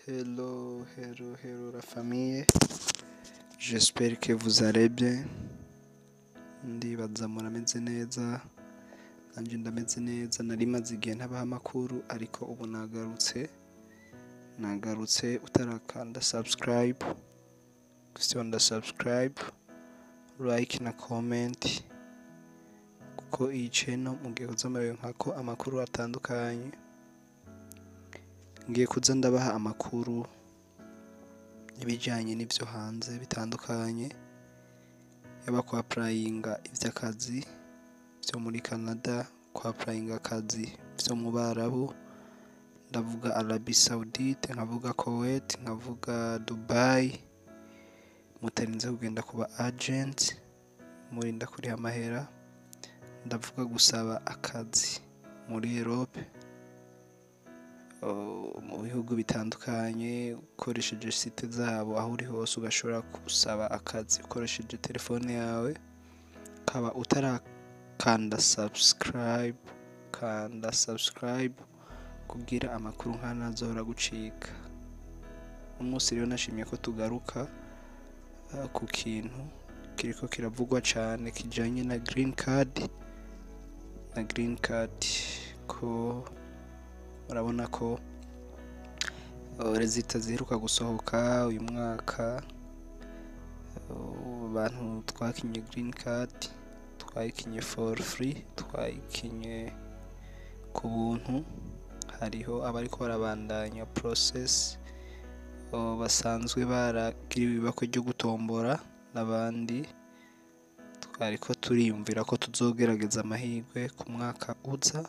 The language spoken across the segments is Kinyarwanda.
Hello, hello, hello la famille. J'espère que vous allez bien. Ndibaza murameze neza. Nanje ndameze neza. Nari maze igihe ntabaha amakuru ariko ubu nagarutse utarakanda subscribe. Gusa subscribe, like na comment. Kuko iyi channel mugiye kuzamaye nkako amakuru atandukanye. Ngiye kuza ndabaha amakuru ibijyanye n'ibyo hanze bitandukanye, yaba kwa applyinga iby'akazi byo muri Canada, kwa applyinga akazi byo mu Barabu, ndavuga Arabie Saoudite, nkavuga Kuwait, nkavuga Dubai, mutarinze kugenda kuba agent, murinda kuri amahera, ndavuga gusaba akazi muri Europe, mu bihugu bitandukanye ukoresheje site zabo, aho uri hose ugashobora gusaba akazi ukoresheje telefone yawe. Kaba utarakanda subscribe kugira amakuru nk'anazora gucika. Umunsi rero nashimye ko tugaruka ku kintu kiriko kiravugwa cyane kijanye na green card ko urabona ko rezita ziheruka gusohoka uyu mwaka. Abantu twakinye green card twayikinye for free, twayikinye ku buntu. Hariho abariko barabandanya process basanzwe baragiriwe ibakwe ryo gutombora, n'abandi twariko turiyumvira ko tuzogerageza amahirwe ku mwaka uza,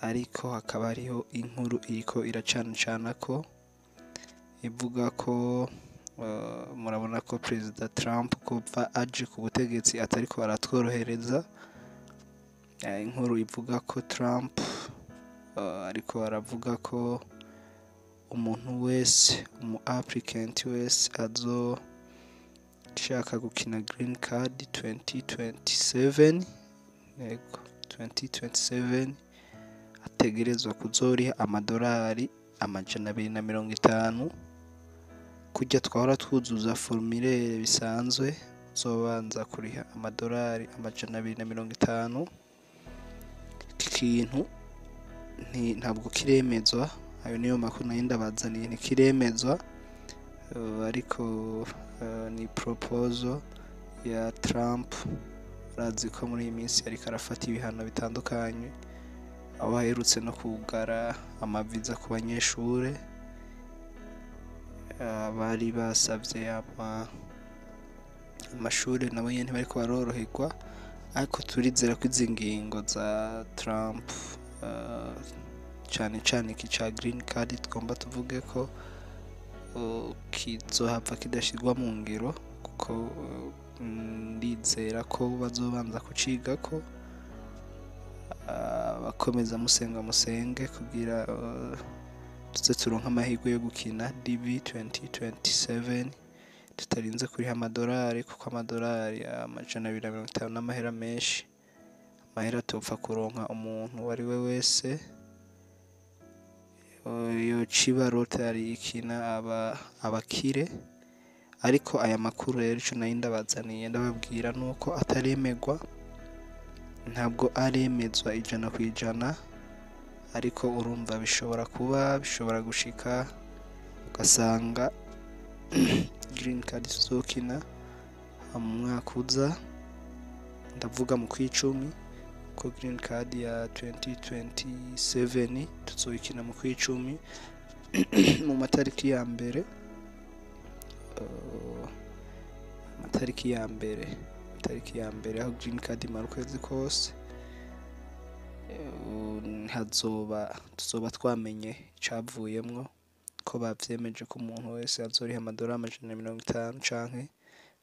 ariko hakaba hariho inkuru iriko iracanacana ko ivuga ko murabona ko Perezida Trump kuva aje ku butegetsi atariko aratworohereza. Inkuru ivuga ko Trump ariko aravuga ko umuntu wese, umu applicant wese azoshaka gukina green card 2027 ategerezwa kuzoriha amadolari $250. Kujya twahora twuzuza formulaire bisanzwe, zobanza kuriha amadolari $250. Ikintu ntabwo kiremezwa, ayo niyo makuru nari ndabazaniye, ntikiremezwa, ariko ni proposal ya Trump. Urazi ko muri iyi minsi ariko arafata ibihano bitandukanye, aho aherutse no kugara amaviza ku banyeshure bari basavye amashuri nabo nyene ntibariko baroroherwa. Ariko turizera ko izi ngingo za Trump cane iki ca green card tugomba tuvuge ko kizohava kidashirwa mu ngiro, kuko ndizera ko bazobanza kucigako, bakomeza musenge kugira tuze turonka amahirwe yo gukina DB 2027 tutarinze kuriha amadolari, kuko amadolari $250 n'amahera menshi, amahera tupfa kuronka umuntu uwo ari we wese yociba lotari ikina abakire. Ariko aya makuru rero ico nari ndabazaniye ndababwira nuko ataremegwa, ntabwo aremezwa 100%, ariko urumva bishobora gushika ugasanga green card tuzokina mu mwaka uza, ndavuga mu kw'icumi, ko green card ya 2027 tuzoyikina mu kw'icumi mu matariki ya mbere aho green card imara ukwezi kose. Tuzoba twamenye icavuyemwo, ko bavyemeje ko umuntu wese azoriha amadolari $250 canke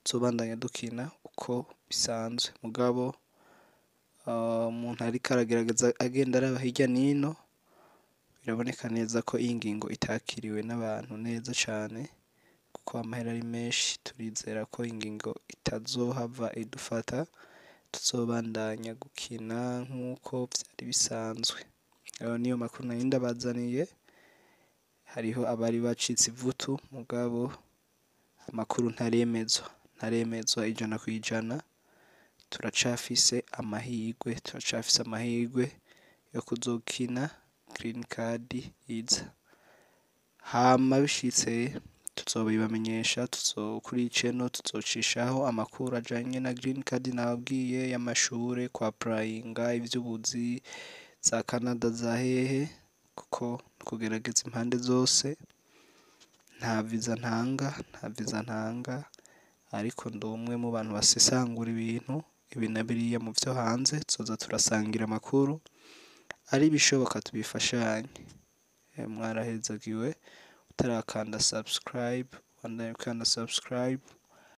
tuzobandanya dukina uko bisanzwe. Mugabo umuntu ariko aragerageza agenda araba hirya nino, biraboneka neza ko iyi ngingo itakiriwe n'abantu neza cane, kuko amahera ari menshi. Turizera ko ingingo itazohava idufata, tuzobandanya gukina nk'uko vyari bisanzwe. Niyo makuru nari ndabazaniye, hariho abari bacitse ivutu mugabo amakuru ntaremezwa ijana kwijana. Turacafise amahirwe yo kuzokina green card iza, hama bishitse tuzobibamenyesha, kuri channel tuzocishaho amakuru ajanye na green card nababwiye y'amashure, kwa applyinga, ivy'ubuzi, za Canada, za hehe, kuko kugerageza impande zose. Nta visa ntanga, ariko ndi umwe mu bantu basesangura ibintu ibi na biriya mu vyo hanze. Tuzoza turasangira amakuru, ari bishoboka tubifashanye. Mwarahezagiwe, utarakanda subscribe, wandanye ukanda subscribe.